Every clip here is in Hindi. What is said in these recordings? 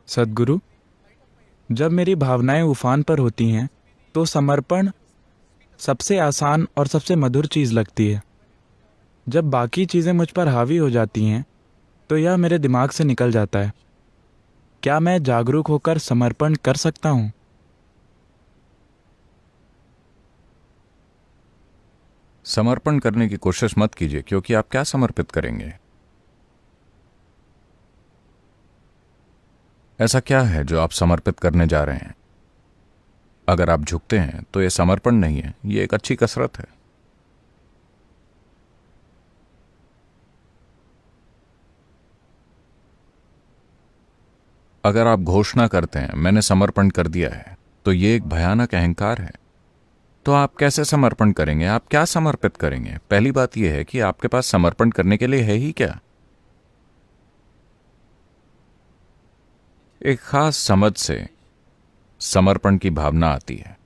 सद्गुरु, जब मेरी भावनाएं उफान पर होती हैं तो समर्पण सबसे आसान और सबसे मधुर चीज़ लगती है। जब बाकी चीज़ें मुझ पर हावी हो जाती हैं तो यह मेरे दिमाग से निकल जाता है। क्या मैं जागरूक होकर समर्पण कर सकता हूँ? समर्पण करने की कोशिश मत कीजिए, क्योंकि आप क्या समर्पित करेंगे? ऐसा क्या है जो आप समर्पित करने जा रहे हैं? अगर आप झुकते हैं तो यह समर्पण नहीं है, यह एक अच्छी कसरत है। अगर आप घोषणा करते हैं मैंने समर्पण कर दिया है, तो यह एक भयानक अहंकार है। तो आप कैसे समर्पण करेंगे? आप क्या समर्पित करेंगे? पहली बात यह है कि आपके पास समर्पण करने के लिए है ही क्या? एक खास समझ से समर्पण की भावना आती है।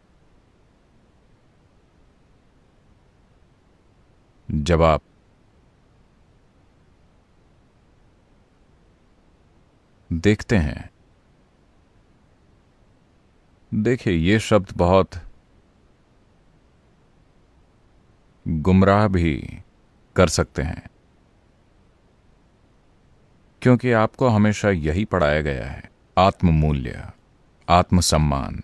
जब आप देखते हैं, देखिए, ये शब्द बहुत गुमराह भी कर सकते हैं, क्योंकि आपको हमेशा यही पढ़ाया गया है, आत्ममूल्य, आत्मसम्मान,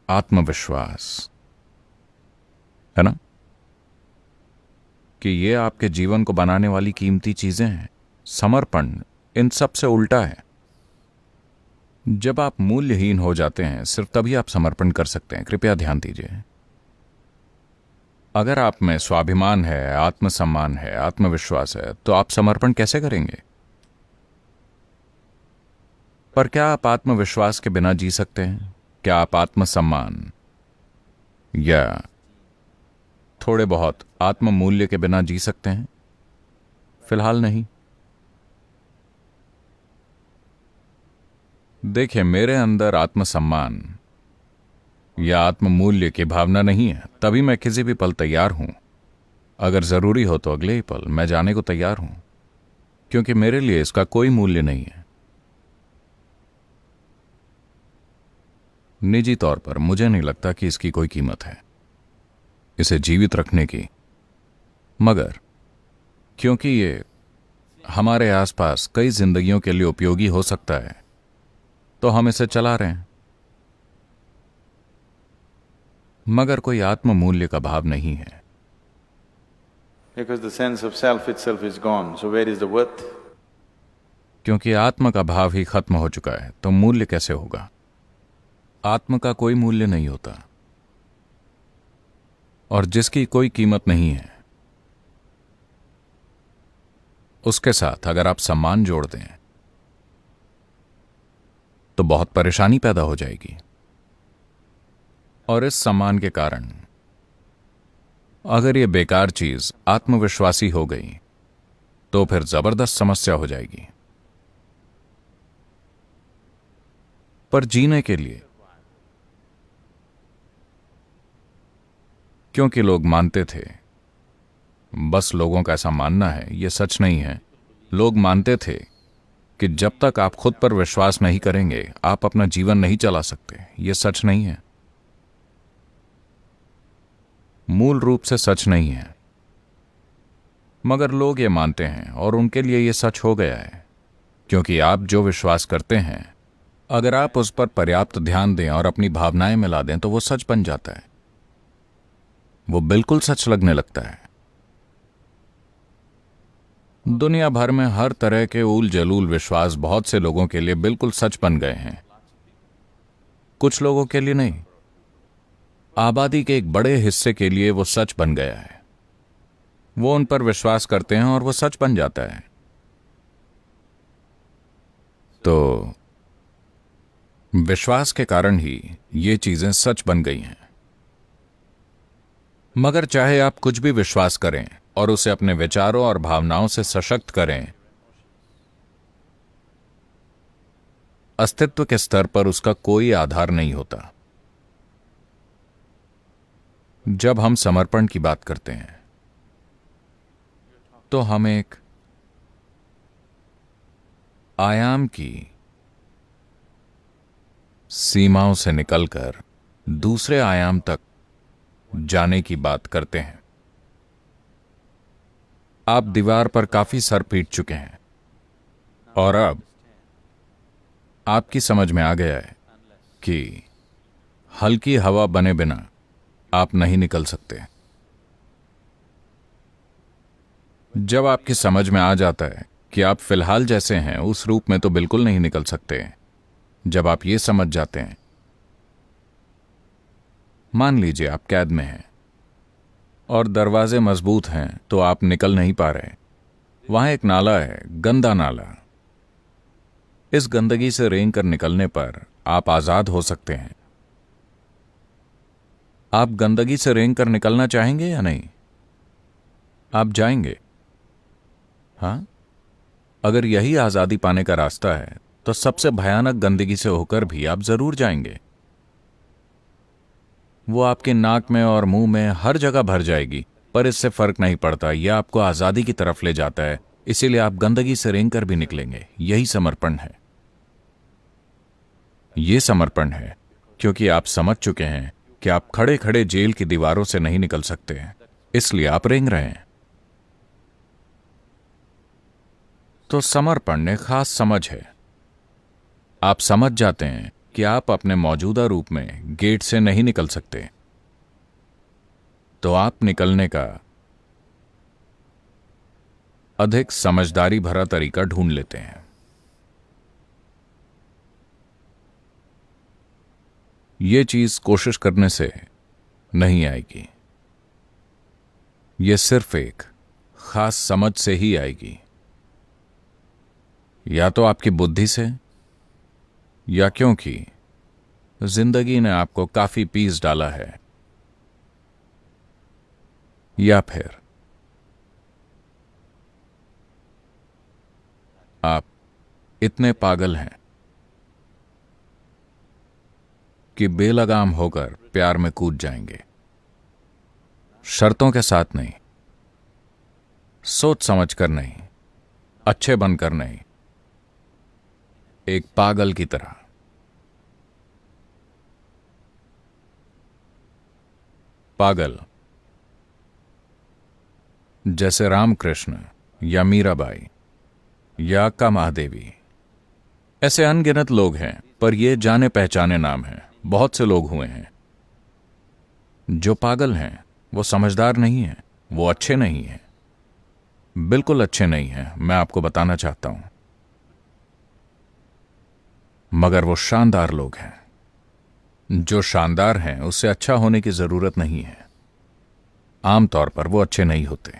आत्मविश्वास, है ना, कि ये आपके जीवन को बनाने वाली कीमती चीजें हैं। समर्पण इन सब से उल्टा है। जब आप मूल्यहीन हो जाते हैं, सिर्फ तभी आप समर्पण कर सकते हैं। कृपया ध्यान दीजिए। अगर आप में स्वाभिमान है, आत्मसम्मान है, आत्मविश्वास है, तो आप समर्पण कैसे करेंगे? पर क्या आप आत्मविश्वास के बिना जी सकते हैं? क्या आप आत्मसम्मान या थोड़े बहुत आत्म मूल्य के बिना जी सकते हैं? फिलहाल नहीं। देखिए, मेरे अंदर आत्मसम्मान या आत्म मूल्य की भावना नहीं है, तभी मैं किसी भी पल तैयार हूं। अगर जरूरी हो तो अगले ही पल मैं जाने को तैयार हूं, क्योंकि मेरे लिए इसका कोई मूल्य नहीं है। निजी तौर पर मुझे नहीं लगता कि इसकी कोई कीमत है, इसे जीवित रखने की। मगर क्योंकि ये हमारे आसपास कई जिंदगियों के लिए उपयोगी हो सकता है, तो हम इसे चला रहे हैं। मगर कोई आत्म मूल्य का भाव नहीं है। Because the sense of self itself is gone, so where is the worth? क्योंकि आत्म का भाव ही खत्म हो चुका है, तो मूल्य कैसे होगा? आत्म का कोई मूल्य नहीं होता, और जिसकी कोई कीमत नहीं है, उसके साथ अगर आप सम्मान जोड़ दें तो बहुत परेशानी पैदा हो जाएगी। और इस सम्मान के कारण अगर ये बेकार चीज आत्मविश्वासी हो गई तो फिर जबरदस्त समस्या हो जाएगी। पर जीने के लिए, क्योंकि लोग मानते थे, बस लोगों का ऐसा मानना है, यह सच नहीं है, लोग मानते थे कि जब तक आप खुद पर विश्वास नहीं करेंगे आप अपना जीवन नहीं चला सकते। यह सच नहीं है, मूल रूप से सच नहीं है। मगर लोग ये मानते हैं और उनके लिए यह सच हो गया है, क्योंकि आप जो विश्वास करते हैं, अगर आप उस पर पर्याप्त ध्यान दें और अपनी भावनाएं मिला दें तो वो सच बन जाता है, वो बिल्कुल सच लगने लगता है। दुनिया भर में हर तरह के ऊल जलूल विश्वास बहुत से लोगों के लिए बिल्कुल सच बन गए हैं, कुछ लोगों के लिए नहीं। आबादी के एक बड़े हिस्से के लिए वो सच बन गया है। वो उन पर विश्वास करते हैं और वो सच बन जाता है। तो विश्वास के कारण ही ये चीजें सच बन गई हैं। मगर चाहे आप कुछ भी विश्वास करें और उसे अपने विचारों और भावनाओं से सशक्त करें, अस्तित्व के स्तर पर उसका कोई आधार नहीं होता। जब हम समर्पण की बात करते हैं तो हम एक आयाम की सीमाओं से निकलकर दूसरे आयाम तक जाने की बात करते हैं। आप दीवार पर काफी सर पीट चुके हैं और अब आपकी समझ में आ गया है कि हल्की हवा बने बिना आप नहीं निकल सकते। जब आपकी समझ में आ जाता है कि आप फिलहाल जैसे हैं उस रूप में तो बिल्कुल नहीं निकल सकते, जब आप ये समझ जाते हैं, मान लीजिए आप कैद में हैं और दरवाजे मजबूत हैं तो आप निकल नहीं पा रहे। वहां एक नाला है, गंदा नाला। इस गंदगी से रेंग कर निकलने पर आप आजाद हो सकते हैं। आप गंदगी से रेंग कर निकलना चाहेंगे या नहीं? आप जाएंगे? हां? अगर यही आजादी पाने का रास्ता है तो सबसे भयानक गंदगी से होकर भी आप जरूर जाएंगे। वो आपके नाक में और मुंह में हर जगह भर जाएगी, पर इससे फर्क नहीं पड़ता। यह आपको आजादी की तरफ ले जाता है, इसीलिए आप गंदगी से रेंग कर भी निकलेंगे। यही समर्पण है। यह समर्पण है क्योंकि आप समझ चुके हैं कि आप खड़े खड़े जेल की दीवारों से नहीं निकल सकते हैं, इसलिए आप रेंग रहे हैं। तो समर्पण एक खास समझ है। आप समझ जाते हैं कि आप अपने मौजूदा रूप में गेट से नहीं निकल सकते, तो आप निकलने का अधिक समझदारी भरा तरीका ढूंढ लेते हैं। यह चीज कोशिश करने से नहीं आएगी, यह सिर्फ एक खास समझ से ही आएगी। या तो आपकी बुद्धि से, या क्योंकि जिंदगी ने आपको काफी पीस डाला है, या फिर आप इतने पागल हैं कि बेलगाम होकर प्यार में कूद जाएंगे। शर्तों के साथ नहीं, सोच समझ कर नहीं, अच्छे बनकर नहीं, एक पागल की तरह। पागल जैसे रामकृष्ण या मीराबाई या अक्का महादेवी। ऐसे अनगिनत लोग हैं, पर ये जाने पहचाने नाम हैं। बहुत से लोग हुए हैं। जो पागल हैं वो समझदार नहीं हैं, वो अच्छे नहीं हैं, बिल्कुल अच्छे नहीं हैं, मैं आपको बताना चाहता हूं। मगर वो शानदार लोग हैं। जो शानदार हैं उससे अच्छा होने की जरूरत नहीं है। आमतौर पर वो अच्छे नहीं होते।